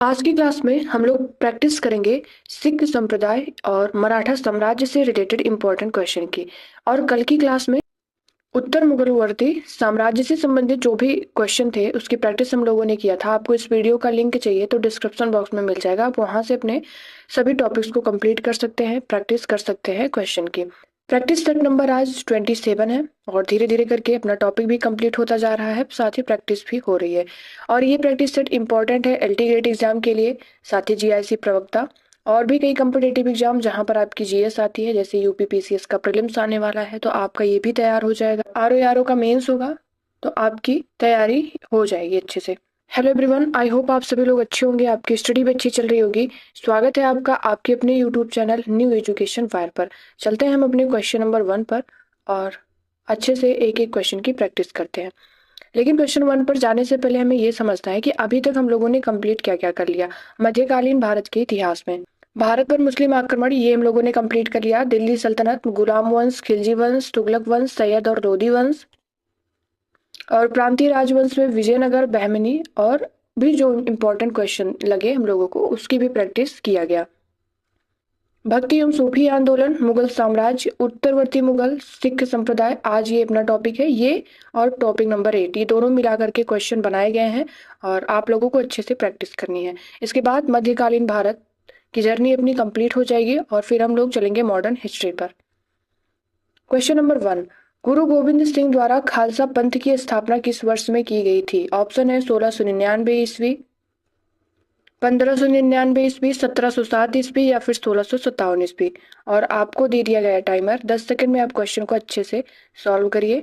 आज की क्लास में हम लोग प्रैक्टिस करेंगे सिख संप्रदाय और मराठा साम्राज्य से रिलेटेड इंपॉर्टेंट क्वेश्चन की। और कल की क्लास में उत्तर मुगलवर्ती साम्राज्य से संबंधित जो भी क्वेश्चन थे उसकी प्रैक्टिस हम लोगों ने किया था। आपको इस वीडियो का लिंक चाहिए तो डिस्क्रिप्शन बॉक्स में मिल जाएगा, आप वहां से अपने सभी टॉपिक्स को कंप्लीट कर सकते हैं, प्रैक्टिस कर सकते हैं क्वेश्चन की। प्रैक्टिस सेट नंबर आज 27 है और धीरे धीरे करके अपना टॉपिक भी कंप्लीट होता जा रहा है, साथ ही प्रैक्टिस भी हो रही है। और ये प्रैक्टिस सेट इंपॉर्टेंट है एलटी ग्रेड एग्जाम के लिए, साथ ही जीआईसी प्रवक्ता और भी कई कम्पिटेटिव एग्जाम जहां पर आपकी जीएस आती है, जैसे यूपी पीसीएस का प्रीलिम्स आने वाला है तो आपका ये भी तैयार हो जाएगा। आरओ का मेंस होगा तो आपकी तैयारी हो जाएगी अच्छे से। हेलो एवरीवन, आई होप आप सभी लोग अच्छे होंगे, आपकी स्टडी भी अच्छी चल रही होगी। स्वागत है आपका आपके अपने YouTube channel new education fire पर। चलते हैं हम अपने क्वेश्चन नंबर 1 पर और अच्छे से एक एक क्वेश्चन की प्रैक्टिस करते हैं। लेकिन क्वेश्चन 1 पर जाने से पहले हमें ये समझना है कि अभी तक हम लोगों ने कंप्लीट क्या क्या कर लिया मध्यकालीन भारत के इतिहास में। भारत पर मुस्लिम आक्रमण ये हम लोगों ने कंप्लीट कर लिया। दिल्ली सल्तनत, गुलाम वंश, खिलजी वंश, तुगलक वंश, सैयद और लोधी वंश और प्रांतीय राजवंश में विजयनगर, बहमनी और भी जो इम्पोर्टेंट क्वेश्चन लगे हम लोगों को उसकी भी प्रैक्टिस किया गया। भक्ति एवं सूफी आंदोलन, मुगल साम्राज्य, उत्तरवर्ती मुगल, सिख संप्रदाय, आज ये अपना टॉपिक है ये। और टॉपिक नंबर 8 ये दोनों मिलाकर के क्वेश्चन बनाए गए हैं और आप लोगों को अच्छे से प्रैक्टिस करनी है। इसके बाद मध्यकालीन भारत की जर्नी अपनी कंप्लीट हो जाएगी और फिर हम लोग चलेंगे मॉडर्न हिस्ट्री पर। क्वेश्चन नंबर 1, गुरु गोविंद सिंह द्वारा खालसा पंथ की स्थापना किस वर्ष में की गई थी? ऑप्शन है 1699 ईस्वी, 1599 ईस्वी, 1707 ईस्वी या फिर 1657 ईस्वी। और आपको दे दिया गया टाइमर 10 सेकंड में आप क्वेश्चन को अच्छे से सॉल्व करिए।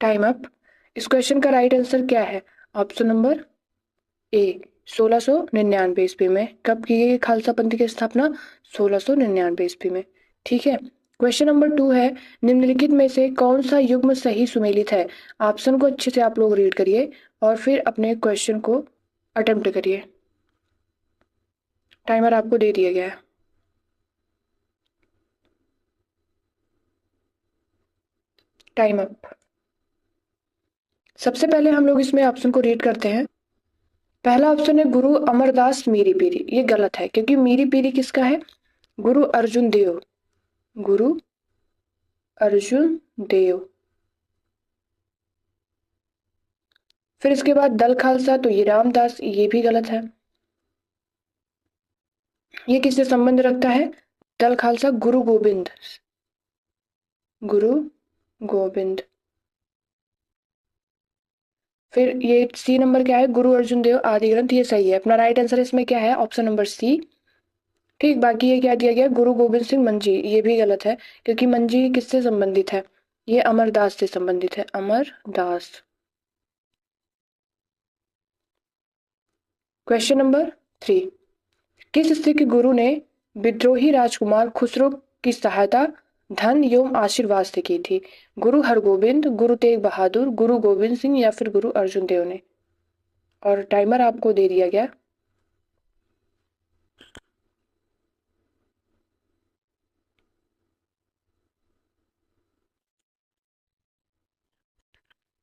Time up. इस क्वेश्चन का राइट आंसर क्या है? ऑप्शन नंबर ए 1699 ईस्वी में। कब की गई खालसा पंथ की स्थापना? 1699 ईस्वी में। ठीक है। क्वेश्चन नंबर 2 है, निम्नलिखित में से कौन सा युग्म सही सुमेलित है? ऑप्शन को अच्छे से आप लोग रीड करिए और फिर अपने क्वेश्चन को अटेम्प्ट करिए। टाइमर आपको दे दिया गया है। Time up. सबसे पहले हम लोग इसमें ऑप्शन को रीड करते हैं। पहला ऑप्शन है गुरु अमरदास मीरी पीरी, ये गलत है क्योंकि मीरी पीरी किसका है? गुरु अर्जुन देव। गुरु अर्जुन देव। फिर इसके बाद दल खालसा, तो ये रामदास, ये भी गलत है। ये किससे संबंध रखता है? दल खालसा गुरु गोविंद। गुरु गोविंद। फिर ये सी नंबर क्या है? गुरु अर्जुन देव आदि ग्रंथ, ये सही है। अपना राइट आंसर इसमें क्या है? Option number C. ठीक, बाकी ये क्या दिया गया? गुरु गोविंद सिंह मंजी, ये भी गलत है क्योंकि मंजी किससे संबंधित है? ये अमरदास से संबंधित है, अमरदास। क्वेश्चन नंबर 3, किस सिख गुरु ने विद्रोही राजकुमार खुसरो की सहायता धन एवं आशीर्वाद से की थी? गुरु हरगोबिंद, गुरु तेग बहादुर, गुरु गोविंद सिंह या फिर गुरु अर्जुन देव ने? और टाइमर आपको दे दिया गया।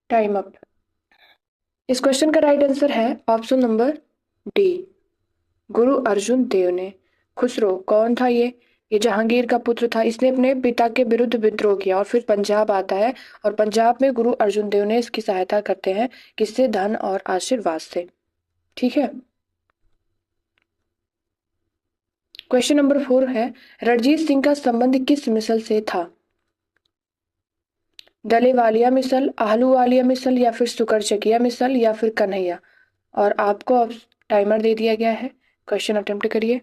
Time up. इस क्वेश्चन का राइट आंसर है ऑप्शन नंबर डी, गुरु अर्जुन देव ने। खुसरो कौन था ये जहांगीर का पुत्र था। इसने अपने पिता के विरुद्ध विद्रोह किया और फिर पंजाब आता है और पंजाब में गुरु अर्जुन देव ने इसकी सहायता करते हैं, किससे? धन और आशीर्वाद से। ठीक है। क्वेश्चन नंबर 4 है, रणजीत सिंह का संबंध किस मिसल से था? दले वालिया मिसल, आहलू वालिया मिसल या फिर सुकरचकिया मिसल या फिर कन्हैया? और आपको अब टाइमर दे दिया गया है, क्वेश्चन अटेम्प्ट करिए।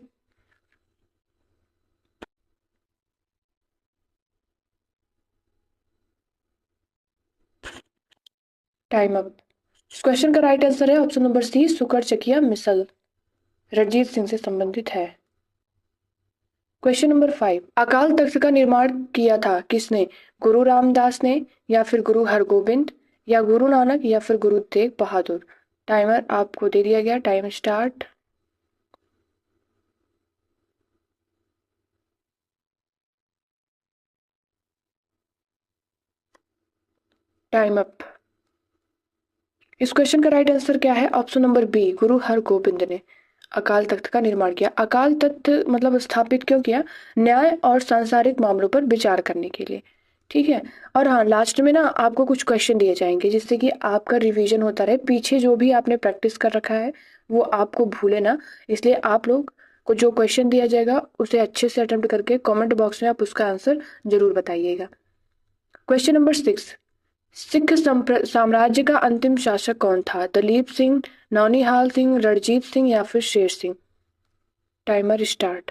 Time up. इस क्वेश्चन का राइट आंसर है ऑप्शन नंबर सी, सुकरचकिया मिसल रणजीत सिंह से संबंधित है। क्वेश्चन नंबर 5, अकाल तख्त का निर्माण किया था किसने? गुरु रामदास ने या फिर गुरु हरगोबिंद या गुरु नानक या फिर गुरु तेग बहादुर? टाइमर आपको दे दिया गया, टाइम स्टार्ट। Time up. इस क्वेश्चन का राइट आंसर क्या है? ऑप्शन नंबर बी, गुरु हरगोबिंद ने अकाल तख्त का निर्माण किया। अकाल तख्त मतलब स्थापित क्यों किया? न्याय और सांसारिक मामलों पर विचार करने के लिए। ठीक है। और हाँ, लास्ट में ना आपको कुछ क्वेश्चन दिए जाएंगे जिससे कि आपका रिवीजन होता रहे, पीछे जो भी आपने प्रैक्टिस कर रखा है वो आपको भूले ना। इसलिए आप लोग को जो क्वेश्चन दिया जाएगा उसे अच्छे से अटेम्प्ट करके कमेंट बॉक्स में आप उसका आंसर जरूर बताइएगा। क्वेश्चन नंबर 6, सिख साम्राज्य का अंतिम शासक कौन था? दलीप सिंह, नौनिहाल सिंह, रणजीत सिंह या फिर Sher Singh? Timer start.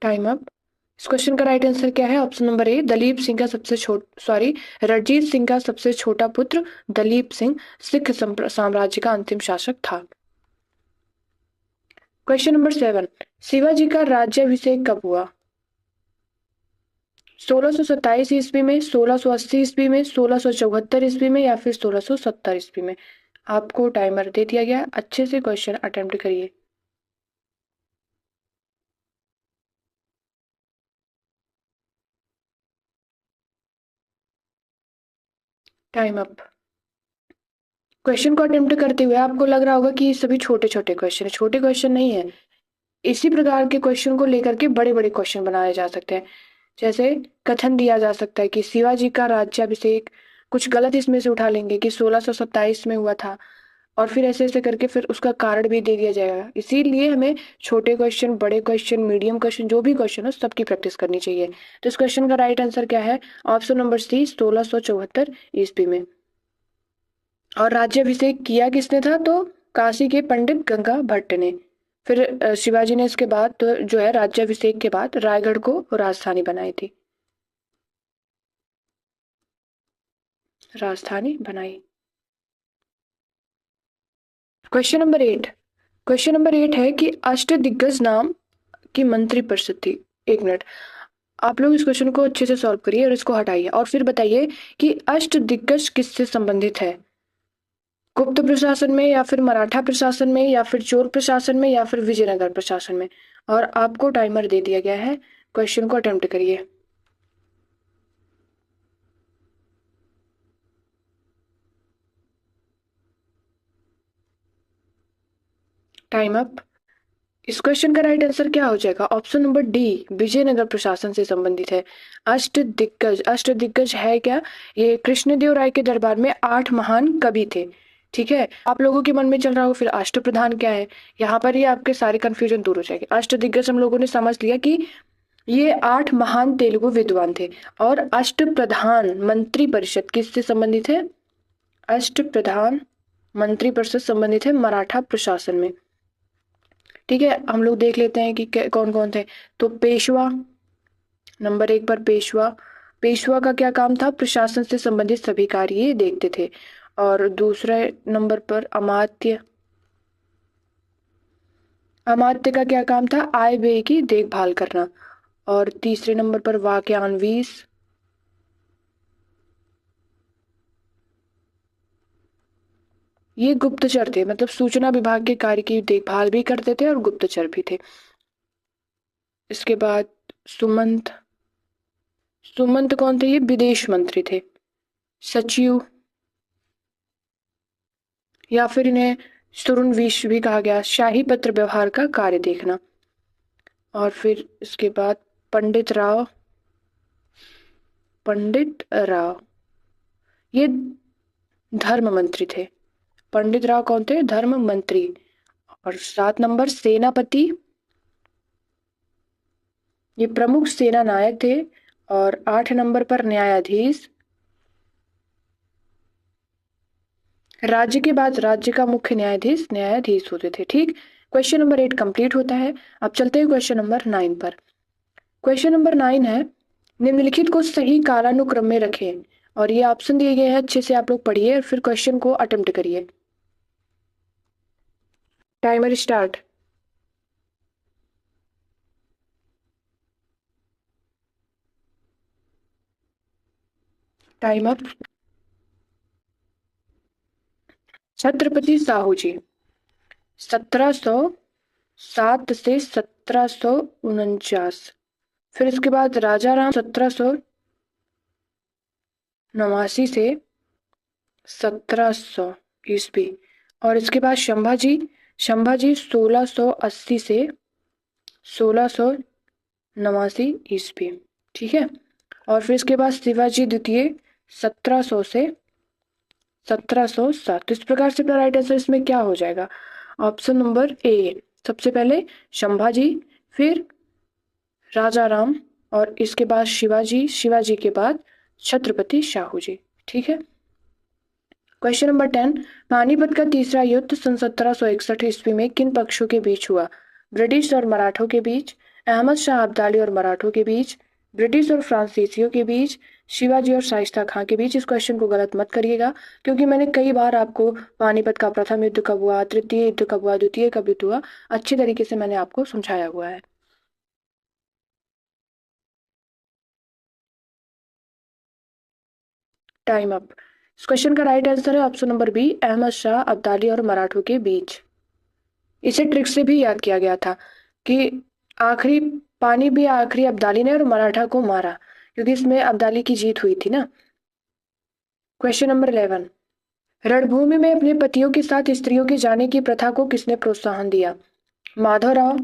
Time up. इस क्वेश्चन का राइट आंसर क्या है? Option number A, Dalip Singh का रणजीत सिंह का सबसे छोटा पुत्र दलीप सिंह सिख साम्राज्य का अंतिम शासक था। क्वेश्चन नंबर 7, शिवाजी का राज्याभिषेक कब हुआ? 1627 ईस्वी में, 1680 ईस्वी में, 1674 ईस्वी में या फिर 1670 ईस्वी में? आपको टाइमर दे दिया गया, अच्छे से क्वेश्चन अटेम्प्ट करिए। Time up. क्वेश्चन को अटेम्प्ट करते हुए आपको लग रहा होगा कि ये सभी छोटे छोटे क्वेश्चन है। छोटे क्वेश्चन नहीं है, इसी प्रकार के क्वेश्चन को लेकर के बड़े बड़े क्वेश्चन बनाए जा सकते हैं। जैसे कथन दिया जा सकता है कि शिवाजी का राज्याभिषेक, कुछ गलत इसमें से उठा लेंगे कि 1627 में हुआ था, और फिर ऐसे ऐसे करके फिर उसका कारण भी दे दिया जाएगा। इसीलिए हमें छोटे क्वेश्चन, बड़े क्वेश्चन, मीडियम क्वेश्चन, जो भी क्वेश्चन हो सबकी प्रैक्टिस करनी चाहिए। तो इस क्वेश्चन का राइट आंसर क्या है? ऑप्शन नंबर सी, 1674 ईस्वी में। और राज्याभिषेक किया किसने था? तो काशी के पंडित गंगा भट्ट ने। फिर शिवाजी ने इसके बाद तो जो है राज्याभिषेक के बाद रायगढ़ को राजधानी बनाई थी। राजधानी बनाई। Question number 8। क्वेश्चन नंबर 8 है कि अष्टदिग्गज नाम की मंत्री परिषद थी। एक मिनट, आप लोग इस क्वेश्चन को अच्छे से सॉल्व करिए और इसको हटाइए और फिर बताइए कि अष्टदिग्गज किससे संबंधित है? गुप्त प्रशासन में या फिर मराठा प्रशासन में या फिर चोल प्रशासन में या फिर विजयनगर प्रशासन में? और आपको टाइमर दे दिया गया है, क्वेश्चन को अटेम्प्ट करिए। Time up. इस क्वेश्चन का राइट आंसर क्या हो जाएगा? ऑप्शन नंबर डी, विजयनगर प्रशासन से संबंधित है। अष्टदिग्गज, अष्टदिग्गज है क्या? ये कृष्णदेव राय के दरबार में 8 महान कवि थे। ठीक है, आप लोगों के मन में चल रहा हो फिर अष्टप्रधान क्या है? यहाँ पर ही आपके सारे कंफ्यूजन दूर हो जाएंगे। अष्टदिग्गज हम लोगों ने समझ लिया कि ये 8 महान तेलुगु विद्वान थे। और अष्टप्रधान मंत्री परिषद किससे संबंधित है? अष्टप्रधान मंत्री परिषद संबंधित है मराठा प्रशासन में। ठीक है, हम लोग देख लेते हैं कि कौन कौन थे। तो पेशवा, नंबर 1 पर पेशवा। पेशवा का क्या काम था? प्रशासन से संबंधित सभी कार्य ये देखते थे। और दूसरे नंबर पर अमात्य। अमात्य का क्या काम था? आय व्यय की देखभाल करना। और तीसरे नंबर पर वाक्यान्वीस। ये गुप्तचर थे, मतलब सूचना विभाग के कार्य की देखभाल भी करते थे और गुप्तचर भी थे। इसके बाद सुमंत। सुमंत कौन थे? ये विदेश मंत्री थे। सचिव, या फिर इन्हें सुरुनवीश भी कहा गया, शाही पत्र व्यवहार का कार्य देखना। और फिर इसके बाद पंडित राव। पंडित राव ये धर्म मंत्री थे। पंडित राव कौन थे? धर्म मंत्री। और 7 नंबर सेनापति, ये प्रमुख सेना नायक थे। और 8 नंबर पर न्यायाधीश, राज्य के बाद राज्य का मुख्य न्यायाधीश न्यायाधीश होते थे। ठीक, क्वेश्चन नंबर 8 कंप्लीट होता है। अब चलते हैं क्वेश्चन नंबर 9 पर। क्वेश्चन नंबर 9 है, निम्नलिखित को सही कालानुक्रम में रखें। और ये ऑप्शन दिए गए हैं, अच्छे से आप लोग पढ़िए और फिर क्वेश्चन को अटेम्प्ट करिए। Timer start. Time up. Chhatrapati Sahu ji, 1707 से 1749। फिर इसके बाद राजा राम 1789 से 1700 ईस्वी। और इसके बाद संभाजी 1680 से 1689 ईस्वी। ठीक है। और फिर इसके बाद शिवाजी द्वितीय 1700 से 1707। तो इस प्रकार से अपना राइट आंसर इसमें क्या हो जाएगा? ऑप्शन नंबर ए। सबसे पहले संभाजी, फिर राजा राम, और इसके बाद शिवाजी, शिवाजी के बाद छत्रपति शाहू जी। ठीक है। क्वेश्चन नंबर 10, पानीपत का तीसरा युद्ध सन 1761 ईस्वी में किन पक्षों के बीच हुआ? ब्रिटिश और मराठों के बीच, अहमद शाह अब्दाली और मराठों के बीच, ब्रिटिश और फ्रांसीसियों के बीच, शिवाजी और शाइस्ता खां के बीच। इस क्वेश्चन को गलत मत करिएगा, क्योंकि मैंने कई बार आपको पानीपत का प्रथम युद्ध कब हुआ, तृतीय युद्ध कब हुआ, द्वितीय कब युद्ध हुआ, अच्छे तरीके से मैंने आपको समझाया हुआ है। Time up. इस क्वेश्चन का राइट आंसर है option number B, Ahmad Shah Abdali और मराठों के बीच। इसे ट्रिक से भी याद किया गया था कि आखिरी पानी भी आखिरी अब्दाली ने और मराठा को मारा, क्योंकि इसमें अब्दाली की जीत हुई थी ना। क्वेश्चन नंबर 11, रणभूमि में अपने पतियों के साथ स्त्रियों के जाने की प्रथा को किसने प्रोत्साहन दिया? माधवराव,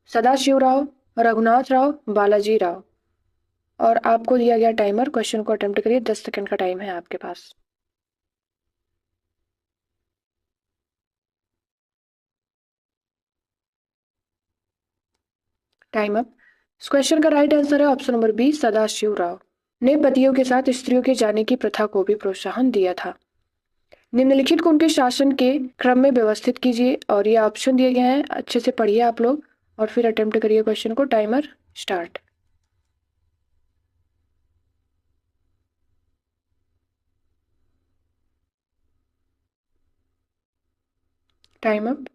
सदाशिवराव, रघुनाथ राव, बालाजी राव। और आपको दिया गया टाइमर, क्वेश्चन को अटेम्प्ट करिए, 10 सेकंड का टाइम है आपके पास। Time up. इस क्वेश्चन का राइट आंसर है ऑप्शन नंबर बी, सदाशिवराव ने पतियों के साथ स्त्रियों के जाने की प्रथा को भी प्रोत्साहन दिया था। निम्नलिखित को उनके शासन के क्रम में व्यवस्थित कीजिए, और ये ऑप्शन दिए गए हैं, अच्छे से पढ़िए आप लोग और फिर अटेम्प्ट करिए क्वेश्चन को। Timer start. Time up.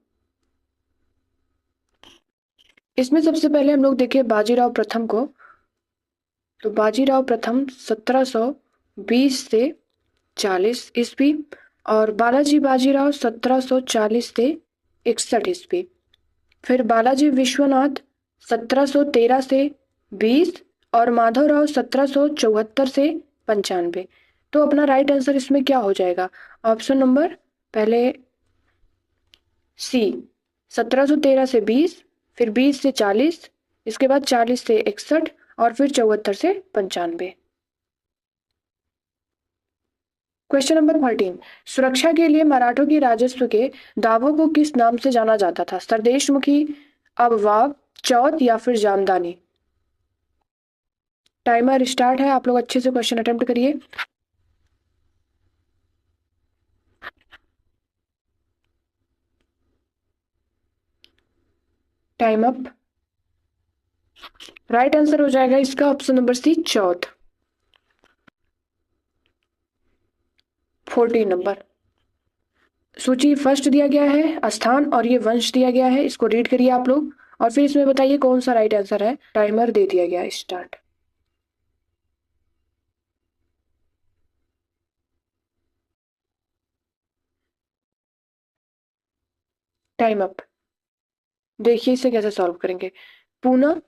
इसमें सबसे पहले हम लोग देखें बाजीराव प्रथम को। तो बाजीराव प्रथम 1720 से 40 ईस्वी, और बालाजी बाजीराव 1740 से 61 ईस्वी। फिर बालाजी विश्वनाथ 1713 से 20, और माधवराव 1774 से 95। तो अपना राइट आंसर इसमें क्या हो जाएगा? ऑप्शन नंबर पहले सी, 1713 से 20, फिर 20 से 40, इसके बाद 40 से 61, और फिर 74 से 95। क्वेश्चन नंबर 13, सुरक्षा के लिए मराठों की राजस्व के दावों को किस नाम से जाना जाता था? सरदेशमुखी, अबवाब, चौथ या फिर जामदानी। टाइमर स्टार्ट है, आप लोग अच्छे से क्वेश्चन अटेम्प्ट करिए। Time up. राइट आंसर हो जाएगा इसका ऑप्शन नंबर सी, चौथ। 14 नंबर सूची फर्स्ट दिया गया है स्थान, और ये वंश दिया गया है, इसको रीड करिए आप लोग और फिर इसमें बताइए कौन सा राइट आंसर है। टाइमर दे दिया गया है, स्टार्ट। Time up. देखिए इसे कैसे सॉल्व करेंगे। पूना,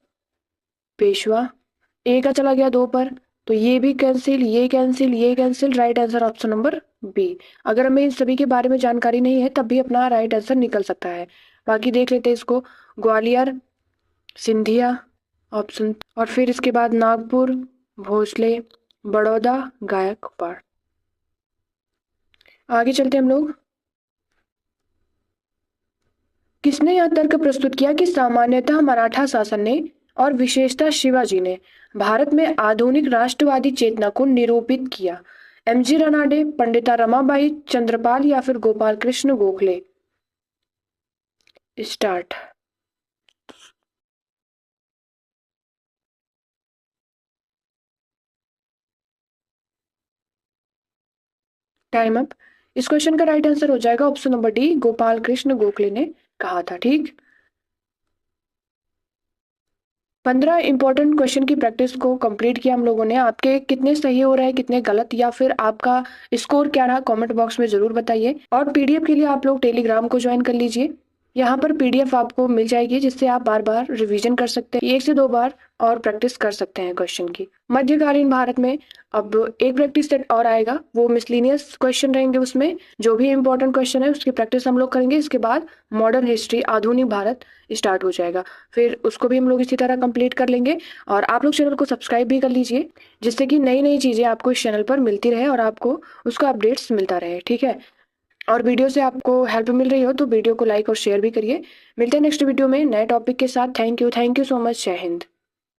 पेशवा, ए का चला गया 2 पर, तो ये भी कैंसिल, ये कैंसिल, ये cancel. Right answer option number B. अगर हमें इन सभी के बारे में जानकारी नहीं है तब भी अपना राइट आंसर निकल सकता है। बाकी देख लेते हैं इसको। ग्वालियर, सिंधिया ऑप्शन, और फिर इसके बाद नागपुर, भोसले, बड़ौदा, गायकवाड़। आगे चलते हम लोग। किसने यह तर्क प्रस्तुत किया कि सामान्यतः मराठा शासन ने और विशेषतः शिवाजी ने भारत में आधुनिक राष्ट्रवादी चेतना को निरूपित किया? एमजी रनाडे, पंडिता रमाबाई, चंद्रपाल या फिर Gopal Krishna Gokhale. Start. Time up. इस क्वेश्चन का राइट आंसर हो जाएगा option number D, Gopal Krishna Gokhale ने कहा था। ठीक। 15 इंपॉर्टेंट क्वेश्चन की प्रैक्टिस को कंप्लीट किया हम लोगों ने। आपके कितने सही हो रहे हैं, कितने गलत, या फिर आपका स्कोर क्या रहा, कमेंट बॉक्स में जरूर बताइए। और पीडीएफ के लिए आप लोग टेलीग्राम को ज्वाइन कर लीजिए। यहाँ पर PDF आपको मिल जाएगी जिससे आप बार बार रिवीजन कर सकते हैं, 1 से 2 बार और प्रैक्टिस कर सकते हैं क्वेश्चन की। मध्यकालीन भारत में अब एक प्रैक्टिस सेट और आएगा, वो मिसलिनियस क्वेश्चन रहेंगे। उसमें जो भी इंपॉर्टेंट क्वेश्चन है उसकी प्रैक्टिस हम लोग करेंगे। इसके बाद मॉडर्न हिस्ट्री, आधुनिक भारत स्टार्ट हो जाएगा, फिर उसको भी हम लोग इसी तरह कंप्लीट कर लेंगे। और आप लोग चैनल को सब्सक्राइब भी कर लीजिए जिससे कि नई नई चीज़ें आपको इस चैनल पर मिलती रहे और आपको उसका अपडेट्स मिलता रहे, ठीक है। और वीडियो से आपको हेल्प मिल रही हो तो वीडियो को लाइक और शेयर भी करिए। मिलते हैं नेक्स्ट वीडियो में नए टॉपिक के साथ। Thank you so much. जय हिंद।